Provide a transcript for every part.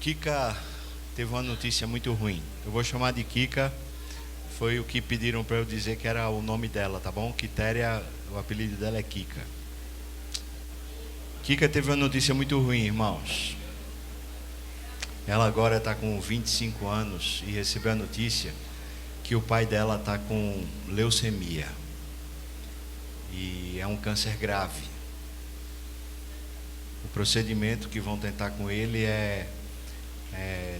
Kika teve uma notícia muito ruim. Eu vou chamar de Kika. Foi o que pediram para eu dizer que era o nome dela, tá bom? Quitéria, o apelido dela é Kika. Kika teve uma notícia muito ruim, irmãos. Ela agora está com 25 anos e recebeu a notícia que o pai dela está com leucemia. E é um câncer grave. O procedimento que vão tentar com ele é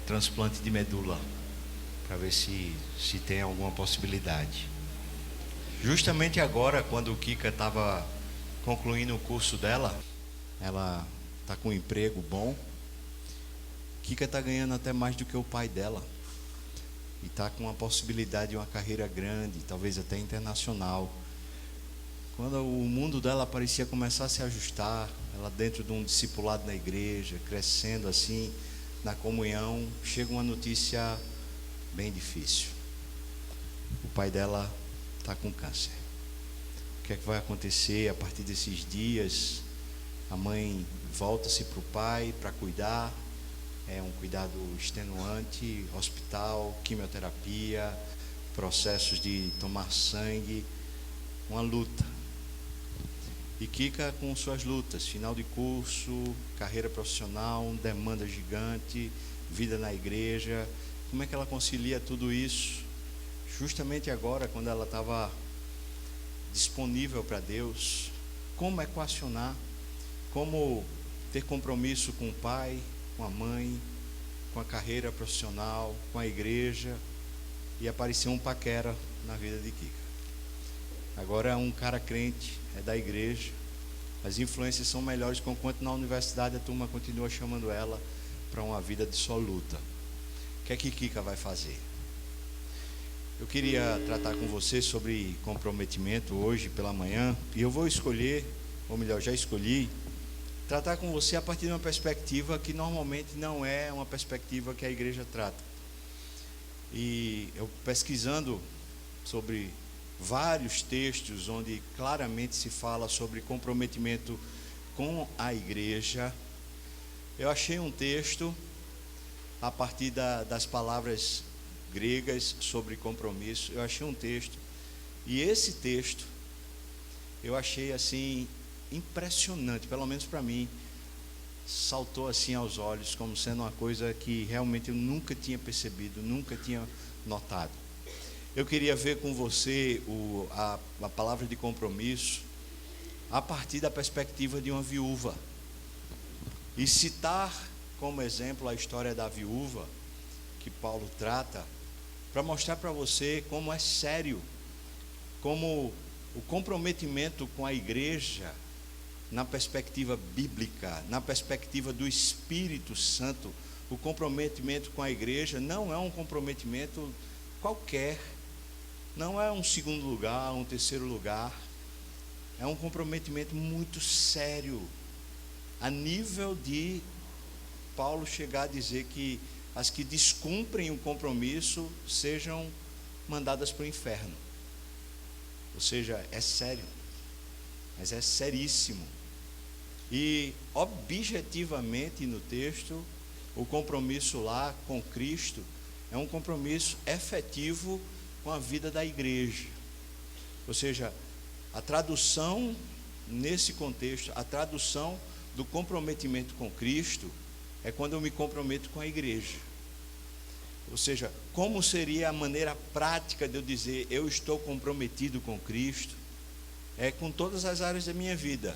transplante de medula, para ver se tem alguma possibilidade. Justamente agora, quando o Kika estava concluindo o curso dela, ela está com um emprego bom. Kika está ganhando até mais do que o pai dela e está com uma possibilidade de uma carreira grande, talvez até internacional. Quando o mundo dela parecia começar a se ajustar, ela dentro de um discipulado na igreja, crescendo assim na comunhão, chega uma notícia bem difícil. O pai dela está com câncer. O que é que vai acontecer a partir desses dias? A mãe volta-se para o pai para cuidar. É um cuidado extenuante, hospital, quimioterapia, processos de tomar sangue, uma luta. E Kika com suas lutas, final de curso, carreira profissional, demanda gigante, vida na igreja. Como é que ela concilia tudo isso? Justamente agora, quando ela estava disponível para Deus, como equacionar, como ter compromisso com o pai, com a mãe, com a carreira profissional, com a igreja, e apareceu um paquera na vida de Kika. Agora é um cara crente, é da igreja, as influências são melhores, conquanto na universidade a turma continua chamando ela para uma vida dissoluta. O que é que Kika vai fazer? Eu queria tratar com você sobre comprometimento hoje pela manhã, e eu vou escolher, ou melhor, já escolhi, tratar com você a partir de uma perspectiva que normalmente não é uma perspectiva que a igreja trata. E eu pesquisando sobre vários textos onde claramente se fala sobre comprometimento com a igreja, eu achei um texto a partir das palavras gregas sobre compromisso. Eu achei um texto, e esse texto eu achei assim impressionante, pelo menos para mim, saltou assim aos olhos como sendo uma coisa que realmente eu nunca tinha percebido, nunca tinha notado. Eu queria ver com você a palavra de compromisso a partir da perspectiva de uma viúva e citar como exemplo a história da viúva que Paulo trata, para mostrar para você como é sério, como o comprometimento com a igreja na perspectiva bíblica, na perspectiva do Espírito Santo, o comprometimento com a igreja não é um comprometimento qualquer, não é um segundo lugar, um terceiro lugar, é um comprometimento muito sério, a nível de Paulo chegar a dizer que as que descumprem o compromisso sejam mandadas para o inferno. Ou seja, é sério, mas é seríssimo. E objetivamente no texto, o compromisso lá com Cristo é um compromisso efetivo com a vida da igreja. Ou seja, a tradução nesse contexto, a tradução do comprometimento com Cristo é quando eu me comprometo com a igreja. Ou seja, como seria a maneira prática de eu dizer eu estou comprometido com Cristo? É com todas as áreas da minha vida,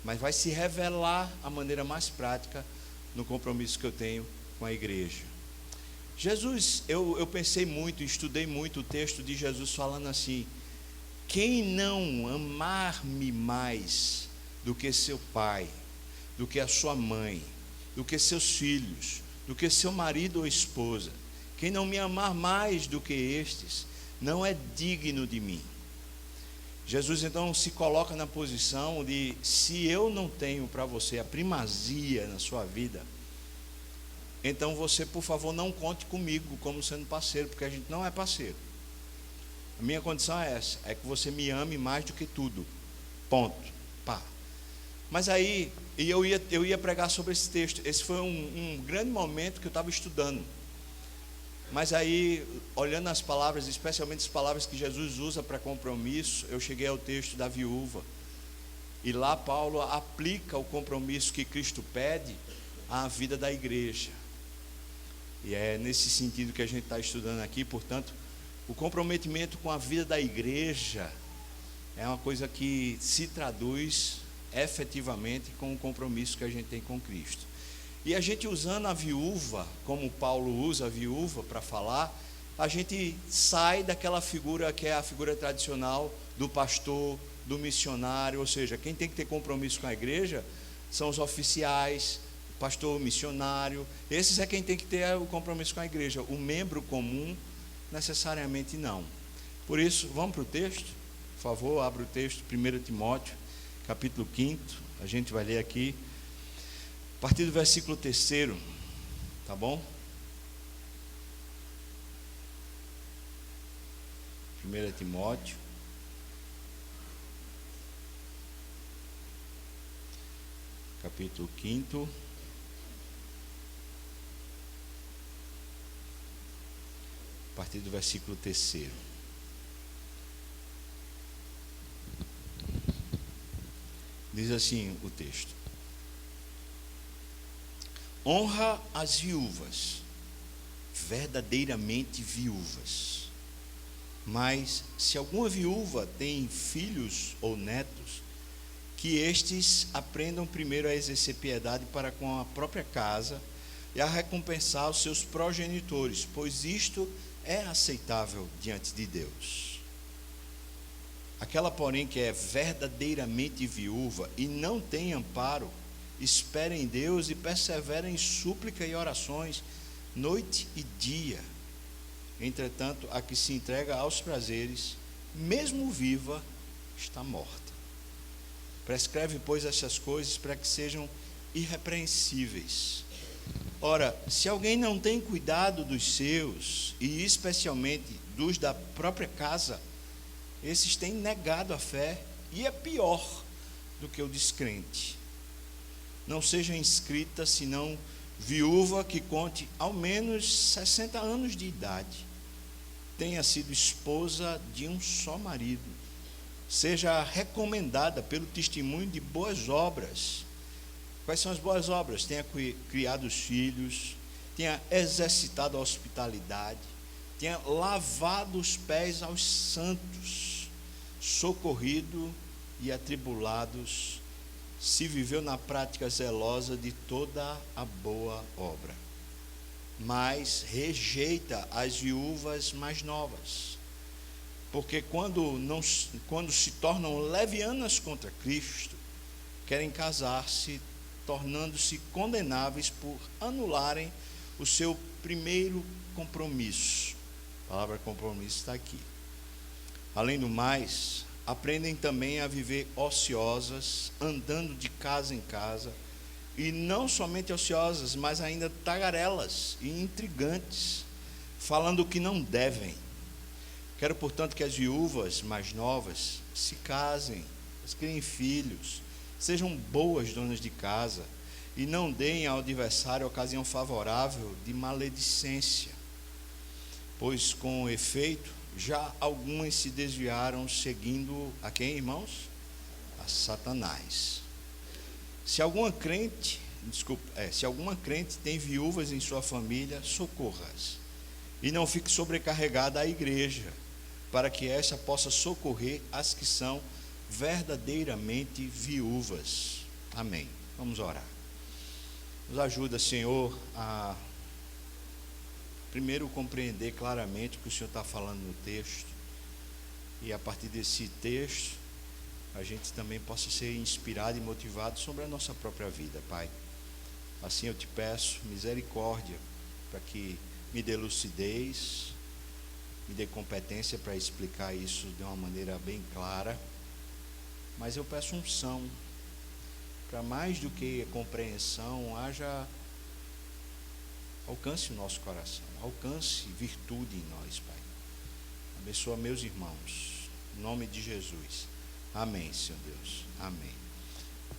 mas vai se revelar a maneira mais prática no compromisso que eu tenho com a igreja. Jesus, eu pensei muito, estudei muito o texto de Jesus falando assim: quem não amar-me mais do que seu pai, do que a sua mãe, do que seus filhos, do que seu marido ou esposa, quem não me amar mais do que estes, não é digno de mim. Jesus então se coloca na posição de, se eu não tenho para você a primazia na sua vida, então você, por favor, não conte comigo como sendo parceiro, porque a gente não é parceiro. A minha condição é essa, é que você me ame mais do que tudo, ponto, pá. Mas aí, eu ia pregar sobre esse texto. Esse foi um grande momento que eu estava estudando. Mas aí, olhando as palavras, especialmente as palavras que Jesus usa para compromisso, eu cheguei ao texto da viúva. E lá Paulo aplica o compromisso que Cristo pede à vida da igreja. E é nesse sentido que a gente está estudando aqui. Portanto, o comprometimento com a vida da igreja é uma coisa que se traduz efetivamente com o compromisso que a gente tem com Cristo. E a gente usando a viúva, como Paulo usa a viúva para falar, a gente sai daquela figura que é a figura tradicional do pastor, do missionário, ou seja, quem tem que ter compromisso com a igreja são os oficiais, o pastor, o missionário, esses é quem tem que ter o compromisso com a igreja. O membro comum, necessariamente não. Por isso, vamos para o texto? Por favor, abra o texto, 1 Timóteo, capítulo 5, a gente vai ler aqui, a partir do versículo 3, tá bom? 1 Timóteo, capítulo 5, a partir do versículo 3. Diz assim o texto: honra as viúvas, verdadeiramente viúvas. Mas se alguma viúva tem filhos ou netos, que estes aprendam primeiro a exercer piedade para com a própria casa e a recompensar os seus progenitores, pois isto é aceitável diante de Deus. Aquela, porém, que é verdadeiramente viúva e não tem amparo, espera em Deus e persevera em súplica e orações, noite e dia. Entretanto, a que se entrega aos prazeres, mesmo viva, está morta. Prescreve, pois, essas coisas para que sejam irrepreensíveis. Ora, se alguém não tem cuidado dos seus, e especialmente dos da própria casa, esses têm negado a fé, e é pior do que o descrente. Não seja inscrita, senão viúva que conte ao menos 60 anos de idade, tenha sido esposa de um só marido, seja recomendada pelo testemunho de boas obras. Quais são as boas obras? Tenha criado os filhos, tenha exercitado a hospitalidade, tenha lavado os pés aos santos, socorrido e atribulados, se viveu na prática zelosa de toda a boa obra. Mas rejeita as viúvas mais novas, porque quando se tornam levianas contra Cristo, querem casar-se, tornando-se condenáveis por anularem o seu primeiro compromisso. A palavra compromisso está aqui. Além do mais, aprendem também a viver ociosas, andando de casa em casa, e não somente ociosas, mas ainda tagarelas e intrigantes, falando o que não devem. Quero, portanto, que as viúvas mais novas se casem, criem filhos, sejam boas donas de casa, e não deem ao adversário ocasião favorável de maledicência, pois com efeito já algumas se desviaram, seguindo a quem, irmãos? A Satanás. Se alguma crente tem viúvas em sua família, socorra-as, e não fique sobrecarregada a igreja, para que esta possa socorrer as que são verdadeiramente viúvas. Amém. Vamos orar. Nos ajuda, Senhor, a primeiro compreender claramente o que o Senhor está falando no texto, e a partir desse texto a gente também possa ser inspirado e motivado sobre a nossa própria vida, Pai. Assim eu te peço misericórdia, para que me dê lucidez, me dê competência para explicar isso de uma maneira bem clara, mas eu peço unção, para mais do que compreensão, alcance o nosso coração, alcance virtude em nós, Pai. Abençoa meus irmãos, em nome de Jesus. Amém, Senhor Deus. Amém.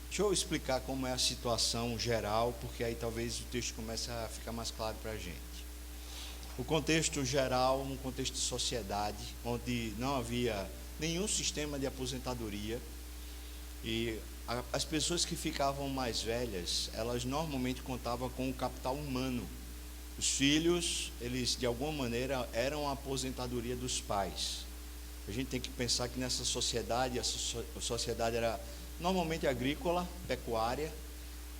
Deixa eu explicar como é a situação geral, porque aí talvez o texto comece a ficar mais claro para a gente. O contexto geral, um contexto de sociedade, onde não havia nenhum sistema de aposentadoria, e as pessoas que ficavam mais velhas, elas normalmente contavam com o capital humano. Os filhos, eles de alguma maneira eram a aposentadoria dos pais. A gente tem que pensar que nessa sociedade, a sociedade era normalmente agrícola, pecuária,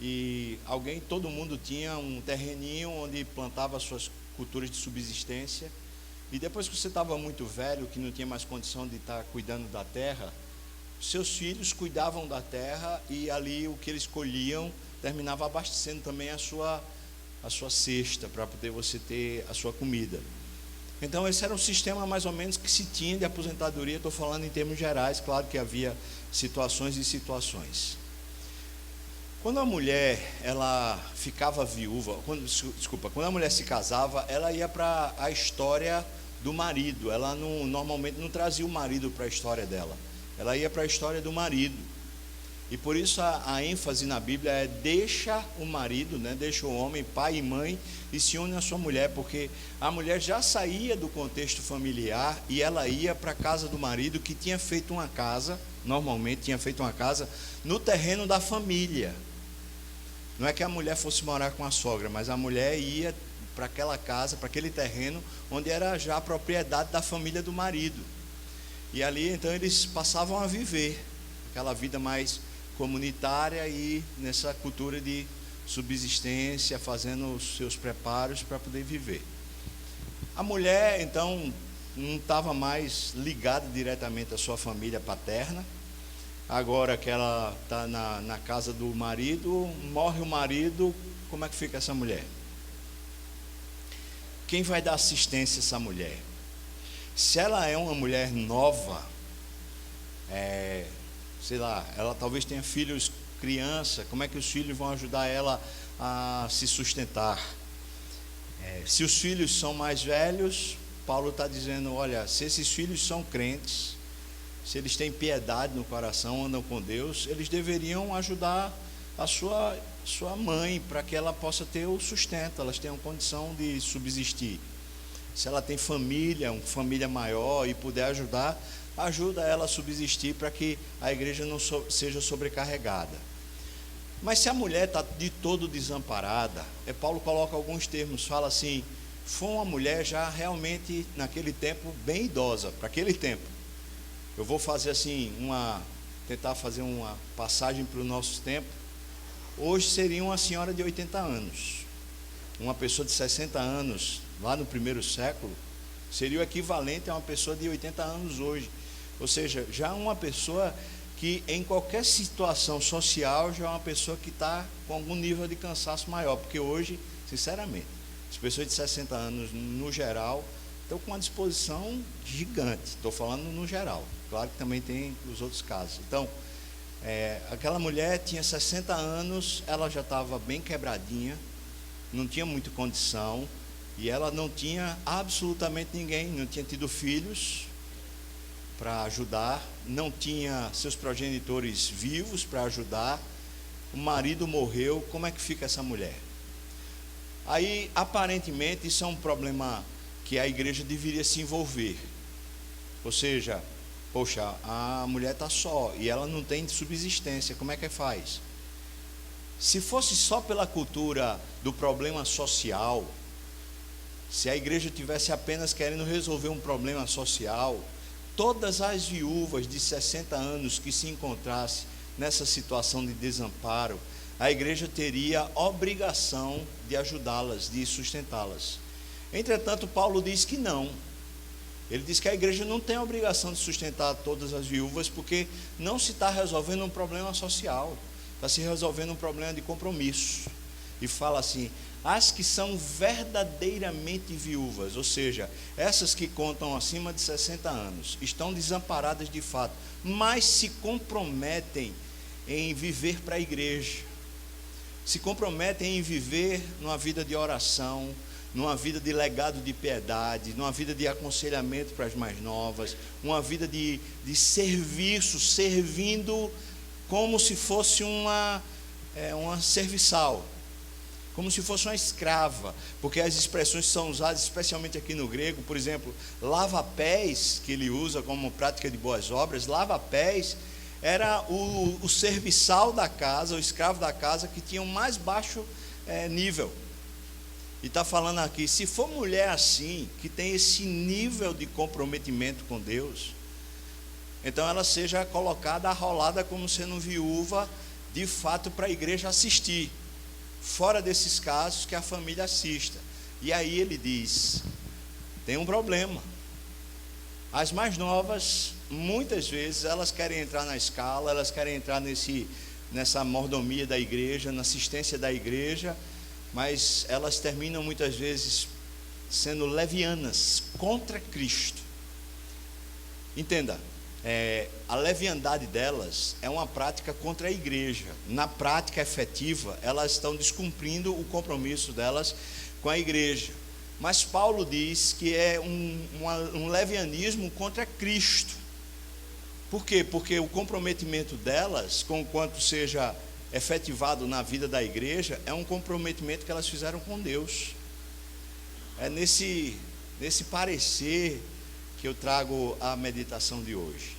e todo mundo tinha um terreninho onde plantava suas culturas de subsistência, e depois que você estava muito velho, que não tinha mais condição de estar cuidando da terra, seus filhos cuidavam da terra, e ali o que eles colhiam terminava abastecendo também a sua cesta, para poder você ter a sua comida. Então esse era um sistema mais ou menos que se tinha de aposentadoria. Estou falando em termos gerais, claro que havia situações e situações. Quando a mulher ela ficava viúva, quando a mulher se casava, ela ia para a história do marido. Ela normalmente não trazia o marido para a história dela, ela ia para a história do marido. E por isso a ênfase na Bíblia é: deixa o marido, deixa o homem, pai e mãe, e se une à sua mulher, porque a mulher já saía do contexto familiar e ela ia para a casa do marido, que tinha feito uma casa, normalmente tinha feito uma casa no terreno da família. Não é que a mulher fosse morar com a sogra, mas a mulher ia para aquela casa, para aquele terreno, onde era já a propriedade da família do marido. E ali então eles passavam a viver aquela vida mais comunitária e nessa cultura de subsistência, fazendo os seus preparos para poder viver. A mulher então não estava mais ligada diretamente à sua família paterna. Agora que ela está na casa do marido, morre o marido, como é que fica essa mulher? Quem vai dar assistência a essa mulher? Se ela é uma mulher nova, sei lá, ela talvez tenha filhos, criança, como é que os filhos vão ajudar ela a se sustentar? Se os filhos são mais velhos, Paulo está dizendo: olha, se esses filhos são crentes, se eles têm piedade no coração, andam com Deus, eles deveriam ajudar a sua mãe, para que ela possa ter o sustento, elas tenham condição de subsistir. Se ela tem família, uma família maior, e puder ajudar, ajuda ela a subsistir, para que a igreja não seja sobrecarregada. Mas se a mulher está de todo desamparada, Paulo coloca alguns termos, fala assim: foi uma mulher já realmente naquele tempo bem idosa, para aquele tempo. Eu vou fazer assim, tentar fazer uma passagem para o nosso tempo. Hoje seria uma senhora de 80 anos, uma pessoa de 60 anos, lá no primeiro século, seria o equivalente a uma pessoa de 80 anos hoje. Ou seja, já uma pessoa que em qualquer situação social já é uma pessoa que está com algum nível de cansaço maior, porque hoje, sinceramente, as pessoas de 60 anos no geral estão com uma disposição gigante. Estou falando no geral, claro que também tem os outros casos. Então, aquela mulher tinha 60 anos, ela já estava bem quebradinha, não tinha muita condição, e ela não tinha absolutamente ninguém, não tinha tido filhos para ajudar, não tinha seus progenitores vivos para ajudar, o marido morreu. Como é que fica essa mulher? Aí, aparentemente, isso é um problema que a igreja deveria se envolver. Ou seja, poxa, a mulher está só e ela não tem subsistência, como é que faz? Se fosse só pela cultura do problema social, se a igreja tivesse apenas querendo resolver um problema social, todas as viúvas de 60 anos que se encontrassem nessa situação de desamparo, a igreja teria obrigação de ajudá-las, de sustentá-las. Entretanto, Paulo diz que não. Ele diz que a igreja não tem a obrigação de sustentar todas as viúvas, porque não se está resolvendo um problema social, está se resolvendo um problema de compromisso. E fala assim: as que são verdadeiramente viúvas, ou seja, essas que contam acima de 60 anos, estão desamparadas de fato, mas se comprometem em viver para a igreja, se comprometem em viver numa vida de oração, numa vida de legado de piedade, numa vida de aconselhamento para as mais novas, uma vida de serviço, servindo como se fosse uma serviçal, como se fosse uma escrava, porque as expressões são usadas especialmente aqui no grego. Por exemplo, lava-pés, que ele usa como prática de boas obras, lava-pés era o serviçal da casa, o escravo da casa, que tinha o mais baixo nível. E está falando aqui, se for mulher assim, que tem esse nível de comprometimento com Deus, então ela seja colocada, arrolada como sendo viúva, de fato, para a igreja assistir. Fora desses casos, que a família assista. E aí ele diz, tem um problema. As mais novas, muitas vezes, elas querem entrar na escala, elas querem entrar nessa mordomia da igreja, na assistência da igreja, mas elas terminam muitas vezes sendo levianas contra Cristo. Entenda, a leviandade delas é uma prática contra a igreja. Na prática efetiva, elas estão descumprindo o compromisso delas com a igreja. Mas Paulo diz que é um levianismo contra Cristo. Por quê? Porque o comprometimento delas, com quanto seja efetivado na vida da igreja, é um comprometimento que elas fizeram com Deus. É nesse parecer que eu trago a meditação de hoje.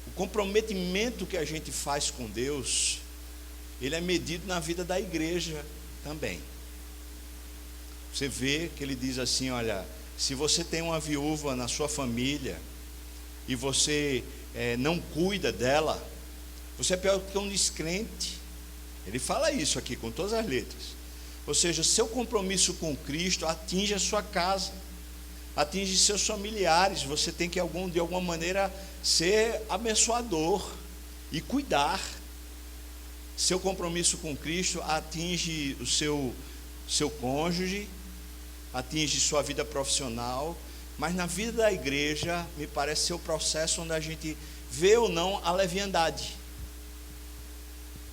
O comprometimento que a gente faz com Deus, ele é medido na vida da igreja também. Você vê que ele diz assim, olha, se você tem uma viúva na sua família e você não cuida dela, você é pior que um descrente. Ele fala isso aqui com todas as letras. Ou seja, seu compromisso com Cristo atinge a sua casa, atinge seus familiares. Você tem que de alguma maneira ser abençoador e cuidar. Seu compromisso com Cristo atinge o seu cônjuge, atinge sua vida profissional, mas na vida da igreja me parece ser o processo onde a gente vê ou não a leviandade,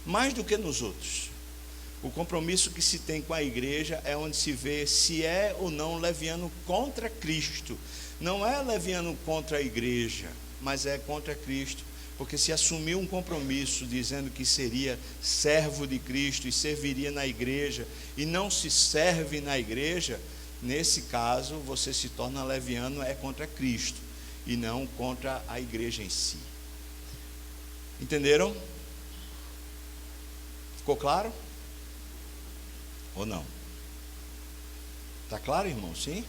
mais do que nos outros. O compromisso que se tem com a igreja é onde se vê se é ou não leviano contra Cristo. Não é leviano contra a igreja, mas é contra Cristo. Porque se assumiu um compromisso dizendo que seria servo de Cristo e serviria na igreja, e não se serve na igreja, nesse caso você se torna leviano, é contra Cristo e não contra a igreja em si. Entenderam? Ficou claro? Ou não? Está claro, irmão? Sim?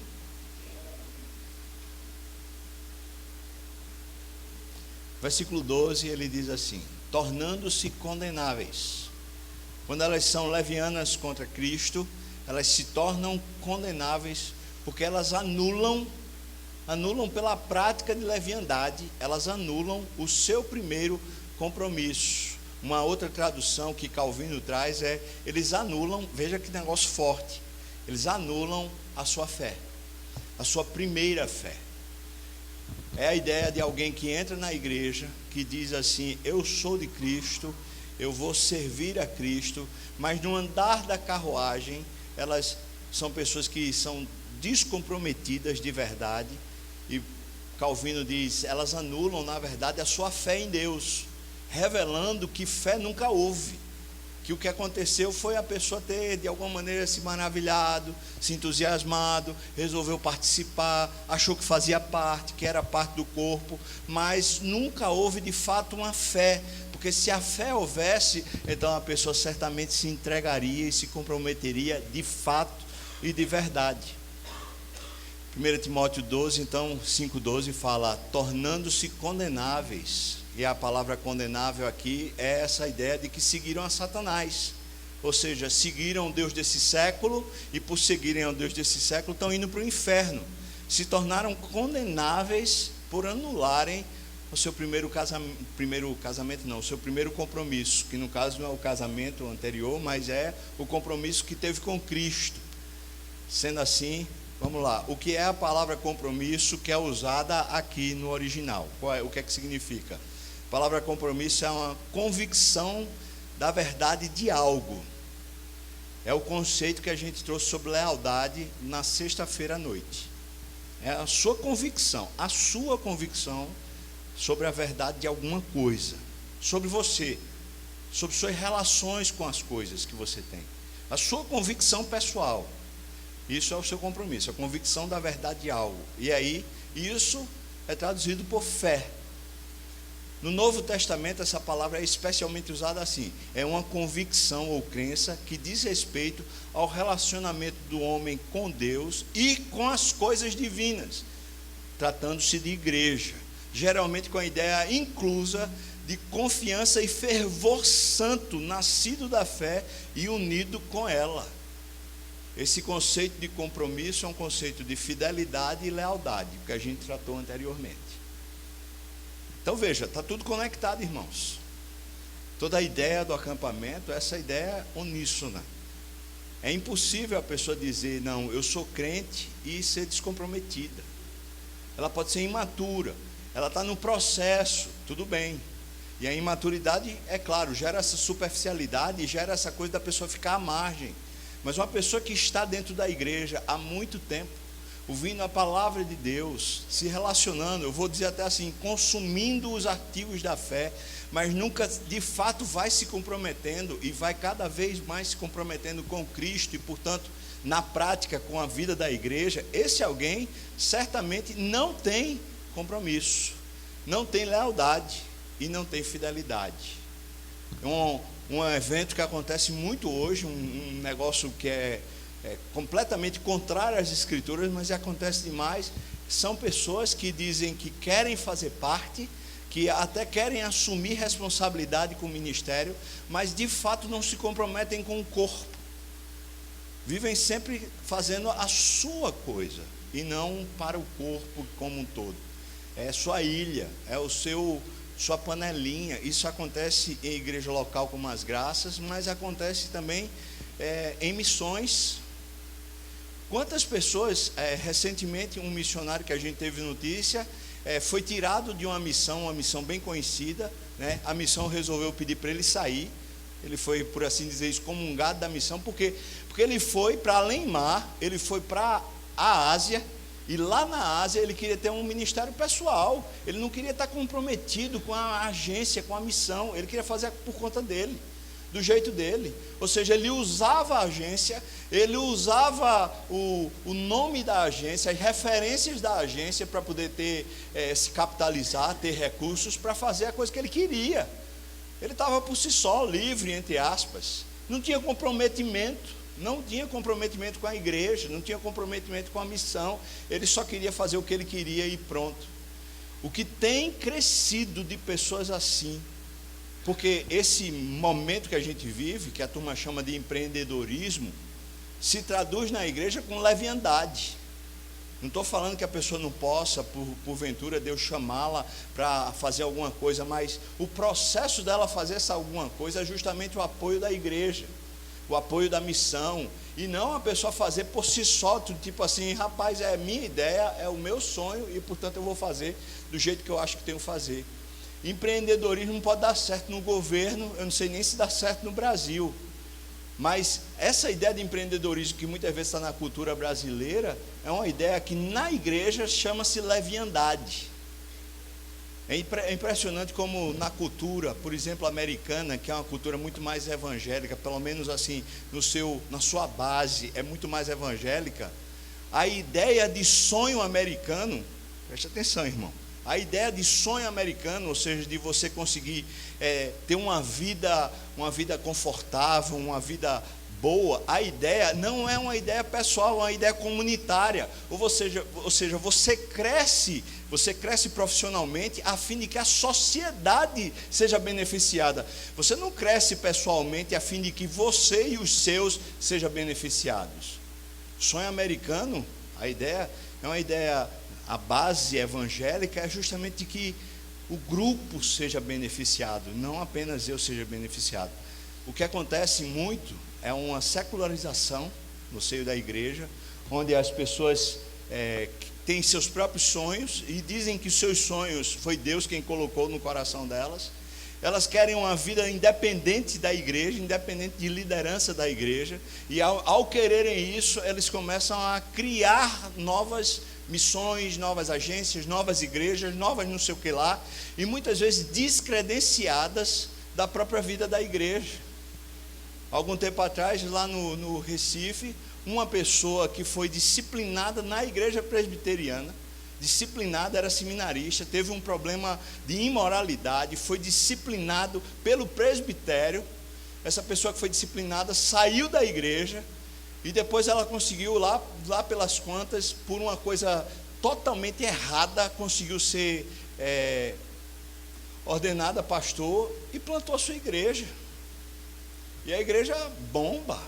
Versículo 12, ele diz assim: tornando-se condenáveis. Quando elas são levianas contra Cristo, elas se tornam condenáveis, porque elas anulam pela prática de leviandade, elas anulam o seu primeiro compromisso. Uma outra tradução que Calvino traz é, eles anulam, veja que negócio forte, eles anulam a sua fé, a sua primeira fé. É a ideia de alguém que entra na igreja, que diz assim, eu sou de Cristo, eu vou servir a Cristo, mas no andar da carruagem, elas são pessoas que são descomprometidas de verdade, e Calvino diz, elas anulam na verdade a sua fé em Deus, revelando que fé nunca houve, que o que aconteceu foi a pessoa ter de alguma maneira se maravilhado, se entusiasmado, resolveu participar, achou que fazia parte, que era parte do corpo, mas nunca houve de fato uma fé, porque se a fé houvesse, então a pessoa certamente se entregaria e se comprometeria de fato e de verdade. 1 Timóteo 12, então 5,12 fala, tornando-se condenáveis. E a palavra condenável aqui é essa ideia de que seguiram a Satanás. Ou seja, seguiram o Deus desse século, e por seguirem o Deus desse século, estão indo para o inferno. Se tornaram condenáveis por anularem o seu primeiro casamento, o seu primeiro compromisso, que no caso não é o casamento anterior, mas é o compromisso que teve com Cristo. Sendo assim, vamos lá, o que é a palavra compromisso que é usada aqui no original? O que é que significa? A palavra compromisso é uma convicção da verdade de algo. É o conceito que a gente trouxe sobre lealdade na sexta-feira à noite. É a sua convicção sobre a verdade de alguma coisa, sobre você, sobre suas relações com as coisas que você tem. A sua convicção pessoal. Isso é o seu compromisso, a convicção da verdade de algo. E aí, isso é traduzido por fé. No Novo Testamento, essa palavra é especialmente usada assim. É uma convicção ou crença que diz respeito ao relacionamento do homem com Deus e com as coisas divinas, tratando-se de igreja. Geralmente com a ideia inclusa de confiança e fervor santo, nascido da fé e unido com ela. Esse conceito de compromisso é um conceito de fidelidade e lealdade, que a gente tratou anteriormente. Então veja, está tudo conectado, irmãos. Toda a ideia do acampamento, essa ideia uníssona. É impossível a pessoa dizer, não, eu sou crente e ser descomprometida. Ela pode ser imatura, ela está no processo, tudo bem. E a imaturidade, é claro, gera essa superficialidade e gera essa coisa da pessoa ficar à margem. Mas uma pessoa que está dentro da igreja há muito tempo, ouvindo a palavra de Deus, se relacionando, eu vou dizer até assim, consumindo os artigos da fé, mas nunca de fato vai se comprometendo e vai cada vez mais se comprometendo com Cristo e, portanto, na prática com a vida da igreja, esse alguém certamente não tem compromisso, não tem lealdade e não tem fidelidade. Um evento que acontece muito hoje, um negócio que é completamente contrário às escrituras, mas acontece demais, são pessoas que dizem que querem fazer parte, que até querem assumir responsabilidade com o ministério, mas de fato não se comprometem com o corpo, vivem sempre fazendo a sua coisa, e não para o corpo como um todo, é sua ilha, é sua panelinha. Isso acontece em igreja local como as Graças, mas acontece também em missões. Quantas pessoas, recentemente um missionário que a gente teve notícia, foi tirado de uma missão bem conhecida, né? A missão resolveu pedir para ele sair, ele foi, por assim dizer, excomungado da missão, porque ele foi para além mar, ele foi para a Ásia, e lá na Ásia ele queria ter um ministério pessoal, ele não queria estar comprometido com a agência, com a missão, ele queria fazer por conta dele, do jeito dele. Ou seja, ele usava a agência, ele usava o nome da agência, as referências da agência para poder se capitalizar, ter recursos para fazer a coisa que ele queria. Ele estava por si só, livre, entre aspas, não tinha comprometimento com a igreja, não tinha comprometimento com a missão, ele só queria fazer o que ele queria e pronto. O que tem crescido de pessoas assim, porque esse momento que a gente vive, que a turma chama de empreendedorismo, se traduz na igreja com leviandade. Não estou falando que a pessoa não possa, porventura, Deus chamá-la para fazer alguma coisa, mas o processo dela fazer essa alguma coisa é justamente o apoio da igreja, o apoio da missão, e não a pessoa fazer por si só, tipo assim, rapaz, é a minha ideia, é o meu sonho, e portanto eu vou fazer do jeito que eu acho que tenho que fazer. Empreendedorismo não pode dar certo no governo, eu não sei nem se dá certo no Brasil, mas essa ideia de empreendedorismo que muitas vezes está na cultura brasileira, é uma ideia que na igreja chama-se leviandade. É impressionante como na cultura, por exemplo, americana, que é uma cultura muito mais evangélica, pelo menos assim, na sua base, é muito mais evangélica, a ideia de sonho americano, preste atenção, irmão, a ideia de sonho americano, ou seja, de você conseguir ter uma vida confortável, uma vida boa, a ideia não é uma ideia pessoal, é uma ideia comunitária, ou seja, você cresce profissionalmente a fim de que a sociedade seja beneficiada. Você não cresce pessoalmente a fim de que você e os seus sejam beneficiados. Sonho americano, a ideia é uma ideia, a base evangélica é justamente de que o grupo seja beneficiado, não apenas eu seja beneficiado. O que acontece muito é uma secularização no seio da igreja, onde as pessoas têm seus próprios sonhos e dizem que os seus sonhos foi Deus quem colocou no coração delas. Elas querem uma vida independente da igreja, independente de liderança da igreja, e ao quererem isso, eles começam a criar novas missões, novas agências, novas igrejas, novas não sei o que lá, e muitas vezes descredenciadas da própria vida da igreja. Algum tempo atrás, lá no Recife, uma pessoa que foi disciplinada na igreja presbiteriana, disciplinada, era seminarista, teve um problema de imoralidade, foi disciplinado pelo presbitério. Essa pessoa que foi disciplinada saiu da igreja e depois ela conseguiu, lá pelas contas, por uma coisa totalmente errada, conseguiu ser ordenada pastor e plantou a sua igreja. E a igreja bomba.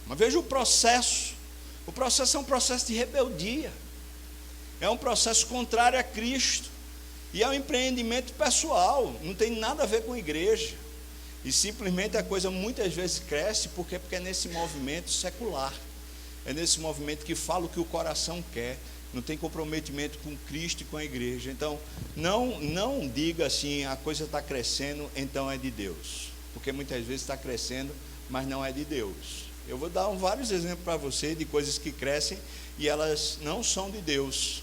Mas veja o processo. O processo é um processo de rebeldia. É um processo contrário a Cristo. E é um empreendimento pessoal. Não tem nada a ver com a igreja. E simplesmente a coisa muitas vezes cresce porque é nesse movimento secular. É nesse movimento que fala o que o coração quer. Não tem comprometimento com Cristo e com a igreja. Então, não diga assim, a coisa está crescendo, então é de Deus. Porque muitas vezes está crescendo, mas não é de Deus. Eu vou dar vários exemplos para você de coisas que crescem e elas não são de Deus.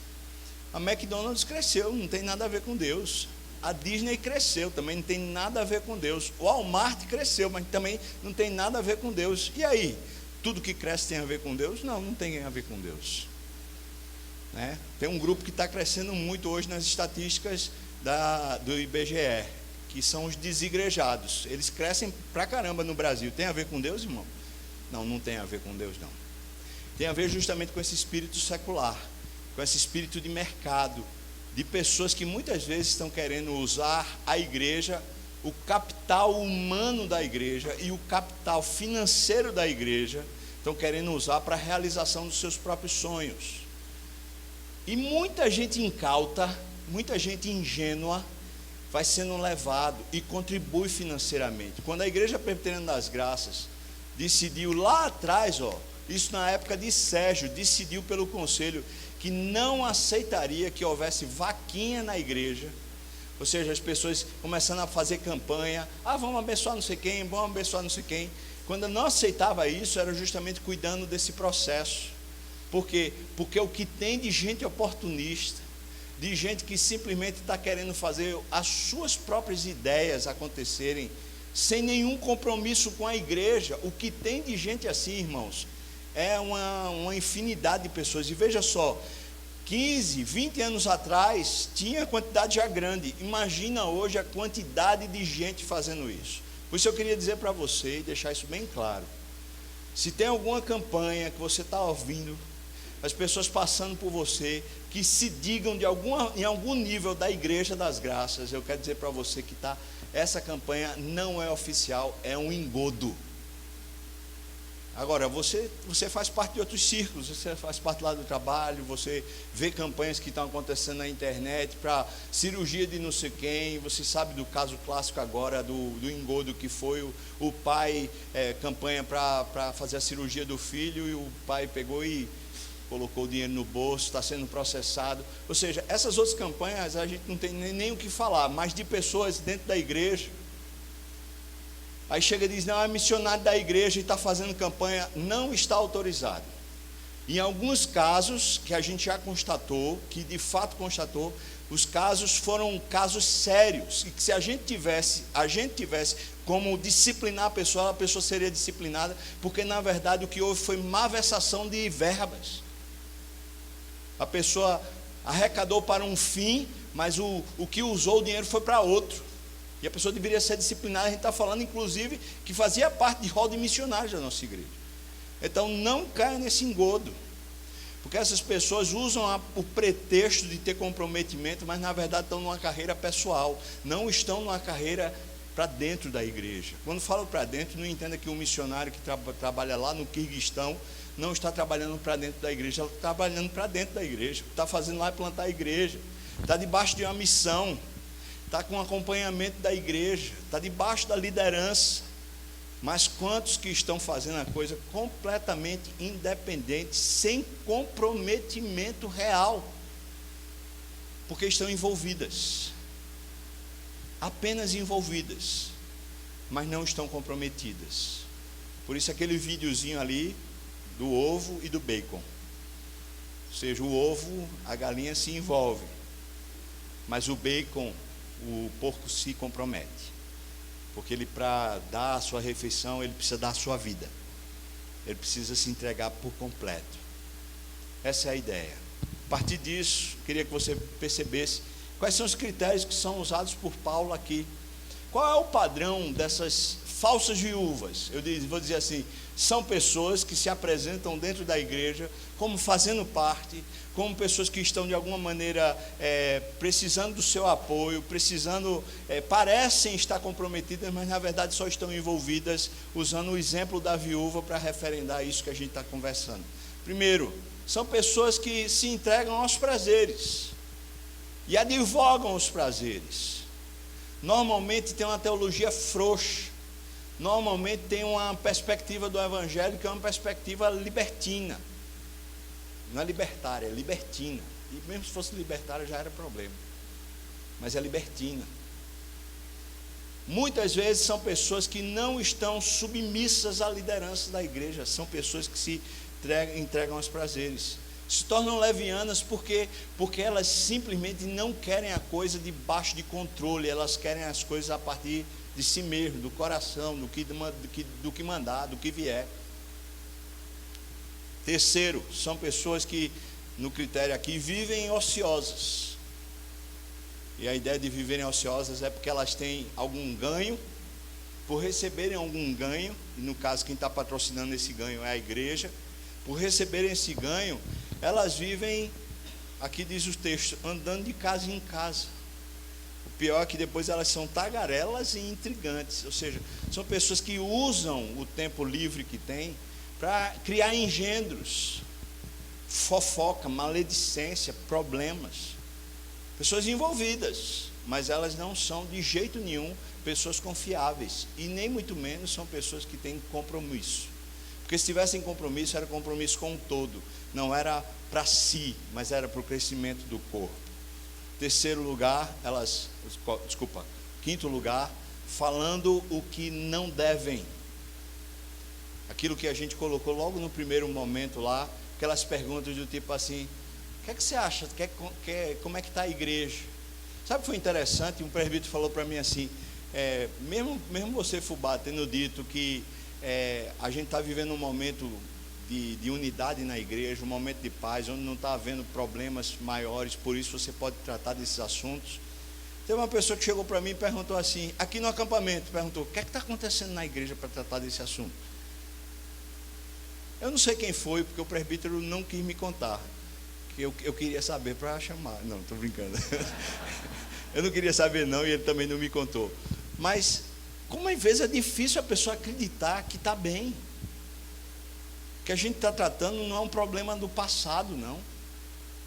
A McDonald's cresceu, não tem nada a ver com Deus. A Disney cresceu, também não tem nada a ver com Deus. O Walmart cresceu, mas também não tem nada a ver com Deus. E aí? Tudo que cresce tem a ver com Deus? Não, não tem a ver com Deus. Né? Tem um grupo que está crescendo muito hoje nas estatísticas do IBGE, que são os desigrejados. Eles crescem pra caramba no Brasil. Tem a ver com Deus, irmão? Não, não tem a ver com Deus, não. Tem a ver justamente com esse espírito secular, com esse espírito de mercado, de pessoas que muitas vezes estão querendo usar a igreja, o capital humano da igreja e o capital financeiro da igreja, estão querendo usar para a realização dos seus próprios sonhos. E muita gente incauta, muita gente ingênua, vai sendo levado e contribui financeiramente. Quando a Igreja Presbiteriana das Graças decidiu lá atrás, isso na época de Sérgio, decidiu pelo conselho que não aceitaria que houvesse vaquinha na igreja, ou seja, as pessoas começando a fazer campanha, vamos abençoar não sei quem, vamos abençoar não sei quem. Quando não aceitava isso, era justamente cuidando desse processo. Por quê? Porque o que tem de gente oportunista, de gente que simplesmente está querendo fazer as suas próprias ideias acontecerem, sem nenhum compromisso com a igreja, o que tem de gente assim, irmãos, é uma infinidade de pessoas. E veja só, 15, 20 anos atrás, tinha quantidade já grande, imagina hoje a quantidade de gente fazendo isso. Por isso eu queria dizer para você, e deixar isso bem claro, se tem alguma campanha que você está ouvindo, as pessoas passando por você, que se digam em algum nível da Igreja das Graças, eu quero dizer para você que essa campanha não é oficial, é um engodo. Agora, você faz parte de outros círculos, você faz parte lá do trabalho, você vê campanhas que estão acontecendo na internet para cirurgia de não sei quem, você sabe do caso clássico agora do engodo que foi o pai, campanha para fazer a cirurgia do filho, e o pai pegou e colocou o dinheiro no bolso, está sendo processado. Ou seja, essas outras campanhas a gente não tem nem o que falar, mas de pessoas dentro da igreja. Aí chega e diz, não, é missionário da igreja e está fazendo campanha, não está autorizado. Em alguns casos, que a gente já constatou, que de fato constatou, os casos foram casos sérios, e que se a gente tivesse como disciplinar a pessoa seria disciplinada, porque na verdade o que houve foi malversação de verbas. A pessoa arrecadou para um fim, mas o que usou o dinheiro foi para outro. E a pessoa deveria ser disciplinada. A gente está falando, inclusive, que fazia parte de rol de missionários da nossa igreja. Então, não caia nesse engodo. Porque essas pessoas usam o pretexto de ter comprometimento, mas na verdade estão numa carreira pessoal. Não estão numa carreira para dentro da igreja. Quando falo para dentro, não entenda que um missionário que trabalha lá no Quirguistão não está trabalhando para dentro da igreja, ela está trabalhando para dentro da igreja. O que está fazendo lá é plantar a igreja. Está debaixo de uma missão. Está com acompanhamento da igreja, está debaixo da liderança. Mas quantos que estão fazendo a coisa completamente independente, sem comprometimento real? Porque estão envolvidas, apenas envolvidas, mas não estão comprometidas. Por isso aquele videozinho ali do ovo e do bacon. Ou seja, o ovo, a galinha se envolve, mas o bacon, o porco se compromete. Porque ele, para dar a sua refeição, ele precisa dar a sua vida. Ele precisa se entregar por completo. Essa é a ideia. A partir disso, queria que você percebesse quais são os critérios que são usados por Paulo aqui. Qual é o padrão dessas falsas viúvas? Vou dizer assim, são pessoas que se apresentam dentro da igreja como fazendo parte, como pessoas que estão de alguma maneira precisando do seu apoio, parecem estar comprometidas, mas na verdade só estão envolvidas, usando o exemplo da viúva para referendar isso que a gente está conversando. Primeiro, são pessoas que se entregam aos prazeres e advogam os prazeres. Normalmente tem uma teologia frouxa, normalmente tem uma perspectiva do evangelho que é uma perspectiva libertina. Não é libertária, é libertina. E mesmo se fosse libertária já era problema. Mas é libertina. Muitas vezes são pessoas que não estão submissas à liderança da igreja. São pessoas que se entregam aos prazeres. Se tornam levianas porque elas simplesmente não querem a coisa debaixo de controle. Elas querem as coisas a partir de si mesmo, do coração, do que mandar, do que vier. Terceiro, são pessoas que, no critério aqui, vivem ociosas. E a ideia de viverem ociosas é porque elas têm algum ganho, por receberem algum ganho, e no caso quem está patrocinando esse ganho é a igreja, por receberem esse ganho, elas vivem, aqui diz o texto, andando de casa em casa. O pior é que depois elas são tagarelas e intrigantes, ou seja, são pessoas que usam o tempo livre que têm para criar engendros, fofoca, maledicência, problemas. Pessoas envolvidas, mas elas não são de jeito nenhum pessoas confiáveis, e nem muito menos são pessoas que têm compromisso. Porque se tivessem compromisso, era compromisso com o todo, não era para si, mas era para o crescimento do corpo. Quinto lugar, falando o que não devem. Aquilo que a gente colocou logo no primeiro momento lá, aquelas perguntas do tipo assim, o que é que você acha? Como é que está a igreja? Sabe o que foi interessante? Um presbítero falou para mim assim, mesmo você, Fubá, tendo dito que a gente está vivendo um momento de unidade na igreja, um momento de paz, onde não está havendo problemas maiores, por isso você pode tratar desses assuntos. Teve uma pessoa que chegou para mim e perguntou assim, aqui no acampamento, perguntou, o que é que está acontecendo na igreja para tratar desse assunto? Eu não sei quem foi, porque o presbítero não quis me contar, que eu queria saber para chamar. Não, estou brincando. Eu não queria saber não, e ele também não me contou. Mas, como às vezes é difícil a pessoa acreditar que está bem. O que a gente está tratando não é um problema do passado, não.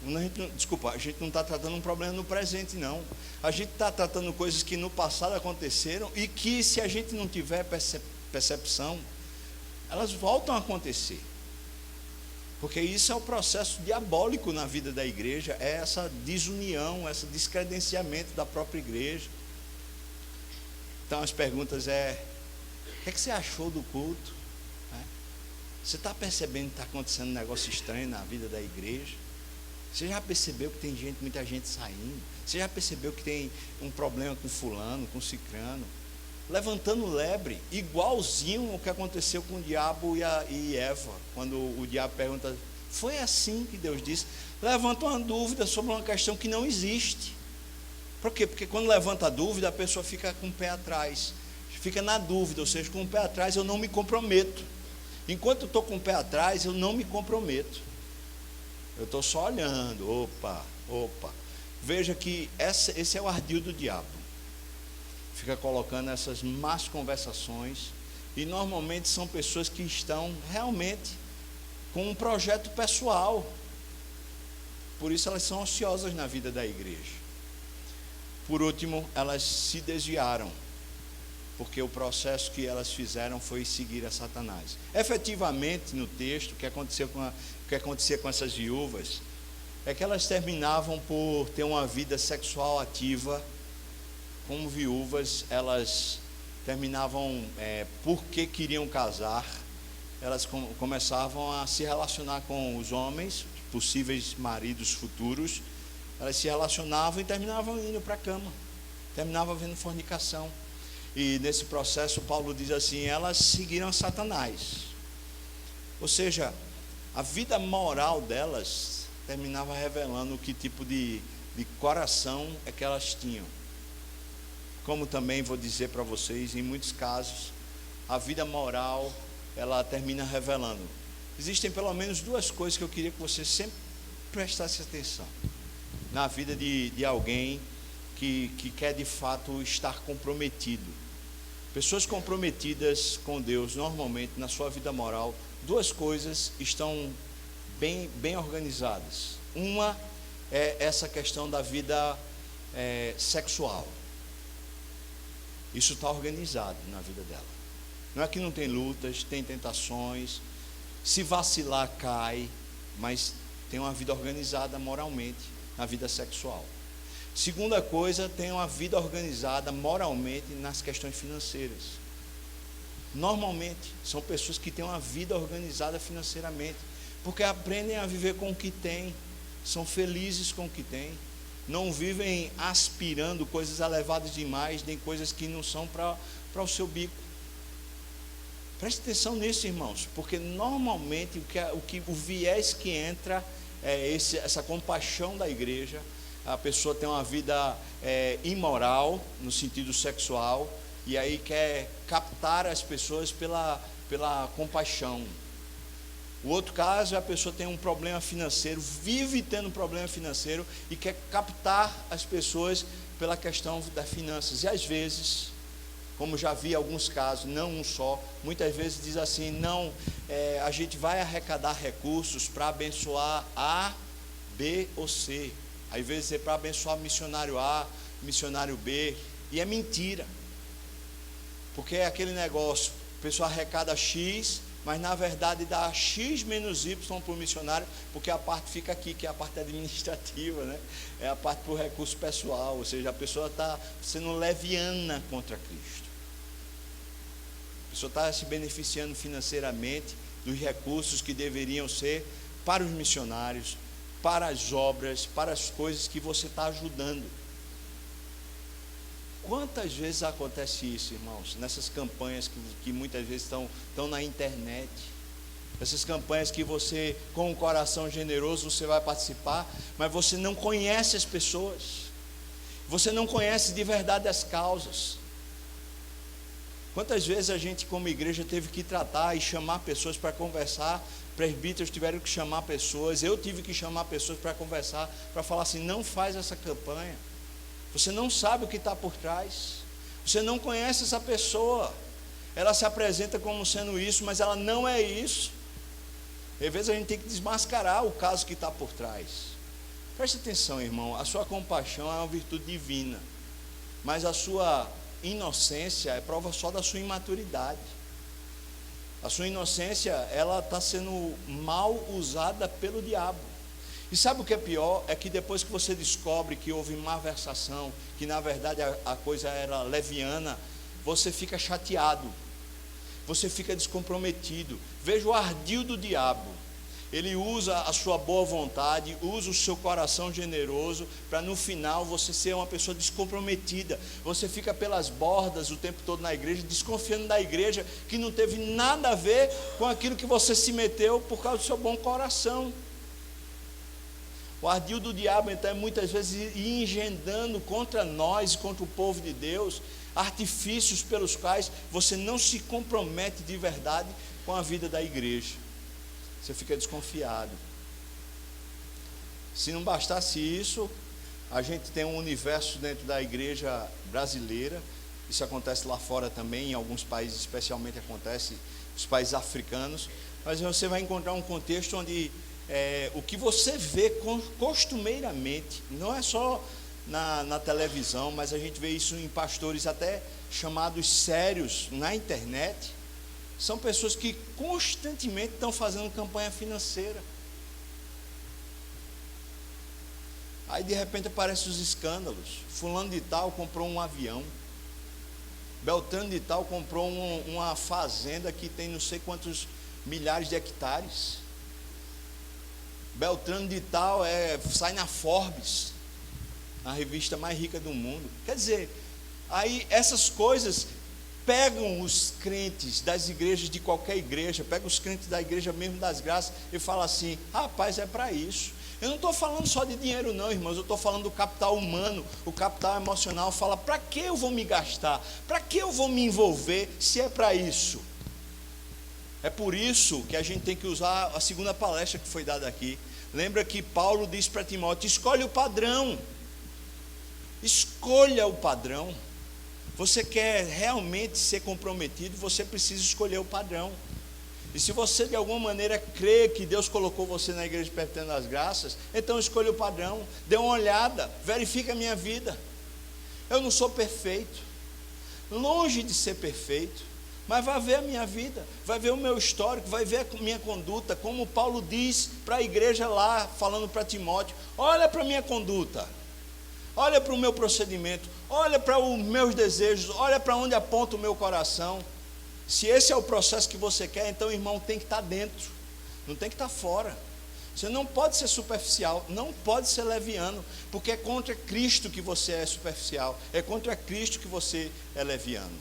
A gente não está tratando um problema no presente, não. A gente está tratando coisas que no passado aconteceram e que, se a gente não tiver percepção, elas voltam a acontecer. Porque isso é o processo diabólico na vida da igreja, é essa desunião, esse descredenciamento da própria igreja. Então as perguntas o que é que você achou do culto? Você está percebendo que está acontecendo um negócio estranho na vida da igreja? Você já percebeu que tem muita gente saindo? Você já percebeu que tem um problema com fulano, com cicrano? Levantando lebre, igualzinho o que aconteceu com o diabo e Eva, quando o diabo pergunta, foi assim que Deus disse? Levanta uma dúvida sobre uma questão que não existe. Por quê? Porque quando levanta a dúvida, a pessoa fica com o pé atrás, fica na dúvida, ou seja, com o pé atrás eu não me comprometo. Enquanto eu estou com o pé atrás, eu não me comprometo. Eu estou só olhando, opa. Veja que esse é o ardil do diabo. Fica colocando essas más conversações, e normalmente são pessoas que estão realmente com um projeto pessoal, por isso elas são ociosas na vida da igreja. Por último, elas se desviaram, porque o processo que elas fizeram foi seguir a Satanás. Efetivamente, no texto, o que acontecia com essas viúvas é que elas terminavam por ter uma vida sexual ativa. Como viúvas, elas terminavam, porque queriam casar, elas começavam a se relacionar com os homens, possíveis maridos futuros, elas se relacionavam e terminavam indo para a cama, terminavam havendo fornicação. E nesse processo, Paulo diz assim: elas seguiram Satanás. Ou seja, a vida moral delas terminava revelando que tipo de coração é que elas tinham. Como também vou dizer para vocês, em muitos casos, a vida moral, ela termina revelando. Existem pelo menos duas coisas que eu queria que você sempre prestasse atenção na vida de alguém que quer de fato estar comprometido. Pessoas comprometidas com Deus, normalmente na sua vida moral, duas coisas estão bem organizadas. Uma é essa questão da vida sexual. Isso está organizado na vida dela. Não é que não tem lutas, tem tentações, se vacilar cai, mas tem uma vida organizada moralmente na vida sexual. Segunda coisa, tem uma vida organizada moralmente nas questões financeiras. Normalmente, são pessoas que têm uma vida organizada financeiramente, porque aprendem a viver com o que têm, são felizes com o que têm, não vivem aspirando coisas elevadas demais, nem coisas que não são para o seu bico. Preste atenção nisso, irmãos, porque normalmente o viés que entra é essa compaixão da igreja. A pessoa tem uma vida imoral, no sentido sexual, e aí quer captar as pessoas pela compaixão. O outro caso é a pessoa tem um problema financeiro, vive tendo um problema financeiro e quer captar as pessoas pela questão das finanças. E às vezes, como já vi alguns casos, não um só, muitas vezes diz assim: não, a gente vai arrecadar recursos para abençoar A, B ou C. Às vezes é para abençoar missionário A, missionário B, e é mentira, porque é aquele negócio, a pessoa arrecada X, mas na verdade dá X menos Y para o missionário, porque a parte fica aqui, que é a parte administrativa, né? É a parte para o recurso pessoal, ou seja, a pessoa está sendo leviana contra Cristo. A pessoa está se beneficiando financeiramente dos recursos que deveriam ser para os missionários, para as obras, para as coisas que você está ajudando. Quantas vezes acontece isso, irmãos, nessas campanhas que muitas vezes estão na internet, essas campanhas que você, com um coração generoso, você vai participar, mas você não conhece as pessoas, você não conhece de verdade as causas. Quantas vezes a gente como igreja teve que tratar e chamar pessoas para conversar, presbíteros tiveram que chamar pessoas, eu tive que chamar pessoas para conversar, para falar assim: não faz essa campanha, você não sabe o que está por trás, você não conhece essa pessoa, ela se apresenta como sendo isso, mas ela não é isso. Às vezes a gente tem que desmascarar o caso que está por trás. Preste atenção, irmão, a sua compaixão é uma virtude divina, mas a sua inocência é prova só da sua imaturidade. A sua inocência, ela está sendo mal usada pelo diabo. E sabe o que é pior? É que depois que você descobre que houve malversação, que na verdade a coisa era leviana, você fica chateado, você fica descomprometido. Veja o ardil do diabo. Ele usa a sua boa vontade, usa o seu coração generoso, para no final você ser uma pessoa descomprometida. Você fica pelas bordas o tempo todo na igreja, desconfiando da igreja, que não teve nada a ver com aquilo que você se meteu por causa do seu bom coração. O ardil do diabo, então, é muitas vezes ir engendando contra nós e contra o povo de Deus, artifícios pelos quais você não se compromete de verdade com a vida da igreja. Você fica desconfiado. Se não bastasse isso, a gente tem um universo dentro da igreja brasileira. Isso acontece lá fora também, em alguns países especialmente acontece, nos países africanos. Mas você vai encontrar um contexto onde o que você vê costumeiramente, não é só na televisão, mas a gente vê isso em pastores até chamados sérios na internet. São pessoas que constantemente estão fazendo campanha financeira. Aí de repente aparecem os escândalos. Fulano de tal comprou um avião, Beltrano de tal comprou uma fazenda que tem não sei quantos milhares de hectares. Beltrano de tal sai na Forbes, a revista mais rica do mundo. Quer dizer, aí essas coisas pegam os crentes das igrejas, de qualquer igreja, pegam os crentes da igreja mesmo das graças e falam assim: rapaz, é para isso. Eu não estou falando só de dinheiro não, irmãos, eu estou falando do capital humano, o capital emocional. Fala, para que eu vou me gastar? Para que eu vou me envolver se é para isso? É por isso que a gente tem que usar a segunda palestra que foi dada aqui. Lembra que Paulo diz para Timóteo: escolhe o padrão. Escolha o padrão. Você quer realmente ser comprometido, você precisa escolher o padrão. E se você de alguma maneira crê que Deus colocou você na igreja Presbiteriana das Graças, então escolha o padrão, dê uma olhada, verifique a minha vida. Eu não sou perfeito, longe de ser perfeito, mas vai ver a minha vida, vai ver o meu histórico, vai ver a minha conduta, como Paulo diz para a igreja lá, falando para Timóteo: olha para a minha conduta, olha para o meu procedimento, olha para os meus desejos, olha para onde aponta o meu coração. Se esse é o processo que você quer, então, irmão, tem que estar dentro, não tem que estar fora. Você não pode ser superficial, não pode ser leviano, porque é contra Cristo que você é superficial, é contra Cristo que você é leviano.